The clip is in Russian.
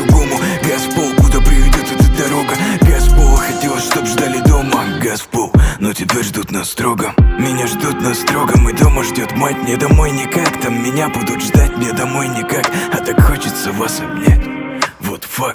по-другому. Газ в пол, куда приведет эта дорога. Газ в пол, хотелось, чтоб ждали дома. Газ в пол, но теперь ждут нас строго. Меня ждут нас строго, мой дома ждет мать. Мне домой никак, там меня будут ждать. Мне домой никак, а так хочется вас обнять. Вот факт.